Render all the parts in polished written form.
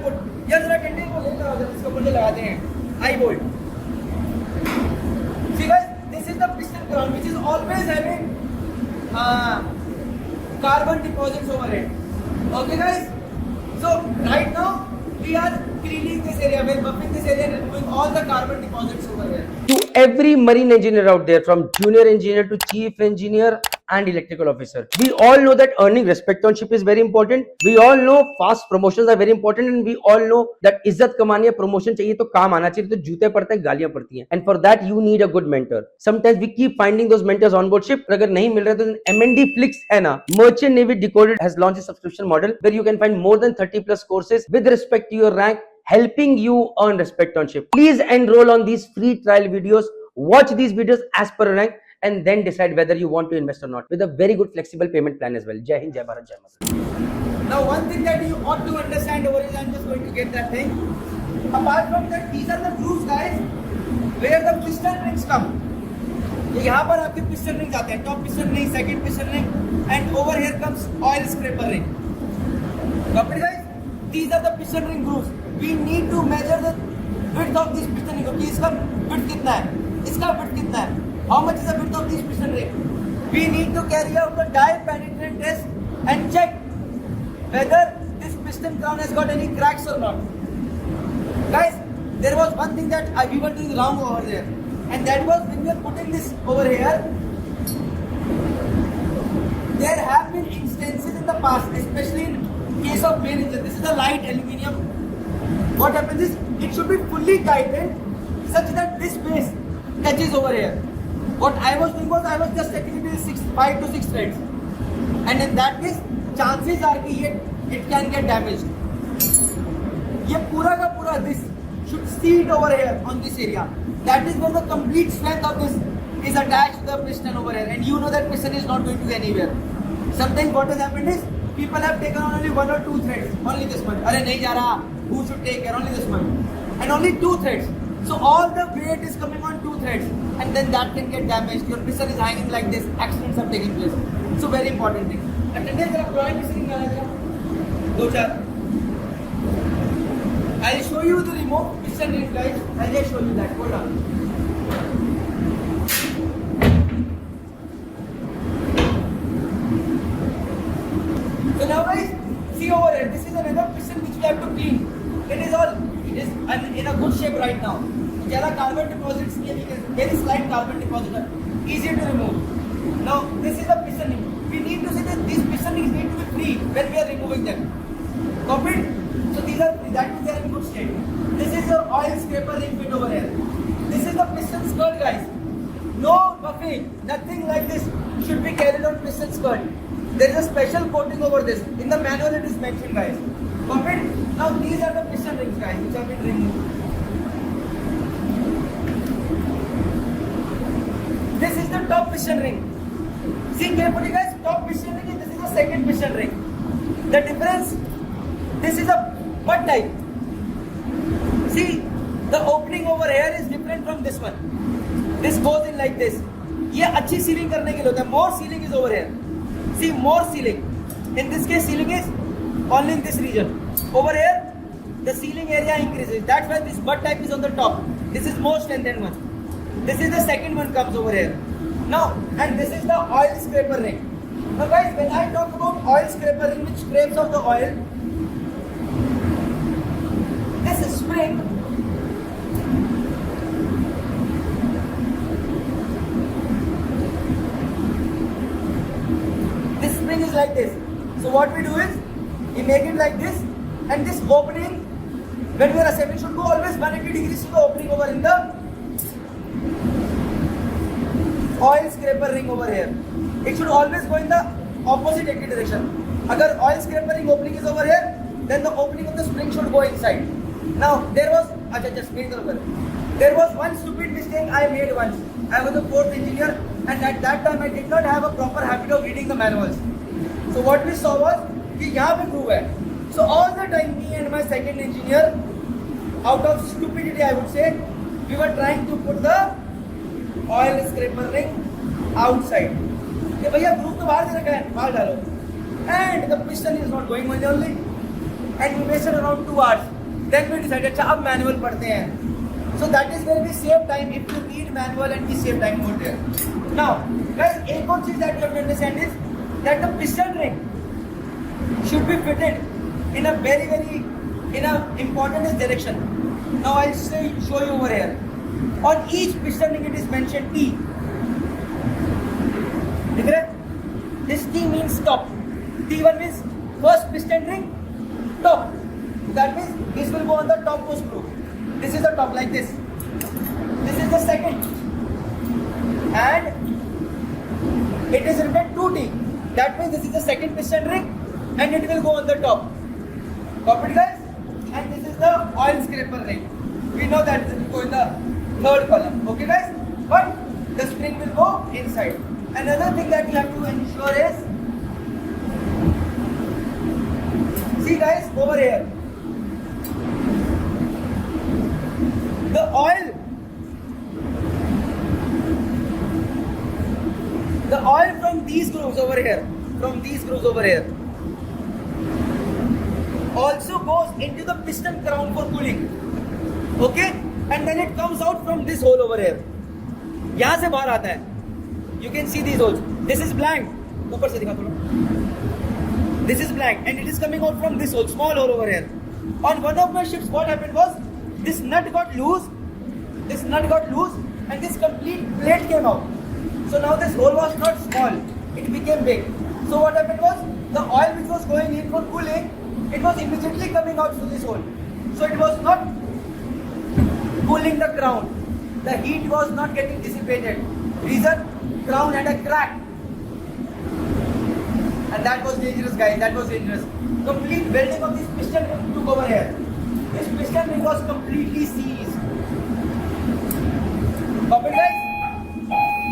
Put यार जरा tender को लेकर आओ, इसको ऊपर लगाते हैं आई bolt. See guys, this is the piston crown which is always having carbon deposits over it. Okay guys, so right now we are cleaning this area, we are buffing this area and removing all the carbon deposits over here. To every marine engineer out there, from junior engineer to chief engineer and electrical officer, we all know that earning respect on ship is very important. We all know fast promotions are very important, and we all know that इज्जत कमानी है, promotion चाहिए तो काम आना चाहिए, तो जूते पड़ते हैं, गालियां पड़ती हैं, and for that you need a good mentor. Sometimes we keep finding those mentors on board ship, अगर नहीं मिल रहे तो M&D Flix है ना, Merchant Navy Decoded has launched a subscription model where you can find more than 30 plus courses with respect to your rank, helping you earn respect on ship. Please enroll on these free trial videos, watch these videos as per rank, and then decide whether you want to invest or not, with a very good flexible payment plan as well. Jai Hind, Jai Bharat, Jai Mata. Now one thing that you ought to understand over here, I'm just going to get that thing. Apart from that, these are the grooves guys where the piston rings come. यहाँ पर आपके piston rings आते हैं, top piston ring, second piston ring, and over here comes oil scraper ring. Copy guys? These are the piston ring grooves. We need to measure the width of this piston ring. Okay, इसका width कितना है? इसका width कितना है? How much is the width of this piston ring? We need to carry out the dye penetrant test and check whether this piston crown has got any cracks or not. Guys, there was one thing that we were doing wrong over there, and that was when we were putting this over here. There have been instances in the past, especially in case of main engine. This is a light aluminium. What happens is it should be fully tightened such that this base touches over here. What I was doing was I was just taking it in 5 to 6 threads, and in that case chances are that it can get damaged. ये पूरा का पूरा this should sit over here on this area. That is where the complete strength of this is attached to the piston over here, and you know that piston is not going to go anywhere. Sometimes what has happened is people have taken on only 1 or 2 threads, only this one. अरे नहीं जा रहा, who should take care? Only this one, and only 2 threads. So all the weight is coming on 2 threads, and then that can get damaged. Your piston is hanging like this. Accidents are taking place. So very important thing. Attendance जरा पुराने piston निकाला जरा 2-4. I'll show you the remote piston ring guys. I'll just show you that. Hold on. So now guys, see over here. This is another piston which we have to clean. It is in a good shape right now. Jala carbon deposits, very slight carbon deposit, easy to remove. Now this is the piston ring. We need to see that these piston rings need to be free when we are removing them. Copied? So these are free. That means they are in good state. This is your oil scraper ring fit over here. This is the piston skirt guys. No buffing, nothing like this should be carried on piston skirt. There is a special coating over this. In the manual it is mentioned guys. Copied? Now these are the piston rings guys which have been removed. This is the top piston ring. See carefully guys, top piston ring and this is the second piston ring. The difference, this is a butt type. See, the opening over here is different from this one. This goes in like this. ये अच्छी sealing करने के लिए होता है. More sealing is over here. See, more sealing. In this case, sealing is only in this region. Over here, the sealing area increases. That's why this butt type is on the top. This is more strengthened one. This is the second one comes over here. Now, and this is the oil scraper ring. Now guys, when I talk about oil scraper ring which scrapes off the oil, this spring is like this. So what we do is, we make it like this, and this opening, when we are assembling, should go always 180 degrees to the opening over in the oil scraper ring over here. It should always go in the opposite direction. Agar oil scraper ring opening is over here, then the opening of the spring should go inside. Now there was one stupid mistake I made once. I was a 4th engineer, and at that time I did not have a proper habit of reading the manuals. So what we saw was कि यहाँ पे groove है. So all the time me and my second engineer, out of stupidity I would say, we were trying to put the oil scraper ring outside. कि भैया groove तो बाहर से रखा है, बाहर डालो. And the piston is not going only. And we wasted around 2 hours. Then we decided अच्छा अब manual पढ़ते हैं. So that is where we save time if you read manual and we save time over there. Now, guys, एक और चीज that you have to understand is that the piston ring should be fitted in a very important direction. Now I'll show you over here. On each piston ring it is mentioned T. दिख रहा है? This T means top. T1 means first piston ring, top. That means this will go on the topmost screw. This is the top like this. This is the second. And it is written 2T. That means this is the second piston ring and it will go on the top. Copy it, guys? And this is the oil scraper ring. We know that this will go in the third column. Okay guys? But the spring will go inside. Another thing that you have to ensure is, see guys, over here. The oil from these grooves over here, also goes into the piston crown for cooling. Okay? And then it comes out from this hole over here. यहाँ से बाहर आता है. You can see these holes. This is blank. ऊपर से दिखा थोड़ा. This is blank and it is coming out from this hole, small hole over here. On one of my ships, what happened was this nut got loose. And this complete plate came out. So now this hole was not small, it became big. So what happened was, the oil which was going in for cooling, it was immediately coming out through this hole. So it was not cooling the crown. The heat was not getting dissipated. Reason, crown had a crack. And that was dangerous, guys, that was dangerous. Complete welding of this piston ring took over here. This piston ring was completely seized. Copy, guys?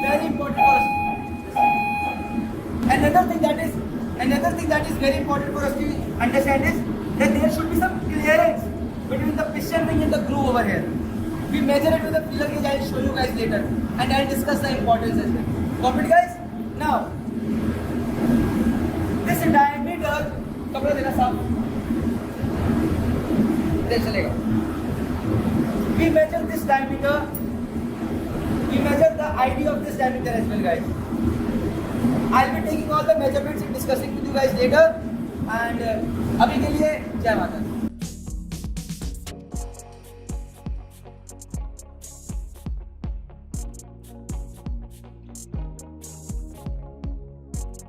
Very important for us. Another thing that is very important for us to understand is that there should be some clearance between the piston ring and the groove over here. We measure it with a feeler gauge. I'll show you guys later, and I'll discuss the importance as well. Copy, guys? Now, this diameter, कपड़ा देना साफ. इधर चलेगा. We measure this diameter. We measure the ID of this diameter as well, guys. I'll be taking all the measurements and discussing with you guys later. And अभी के लिए जय माता.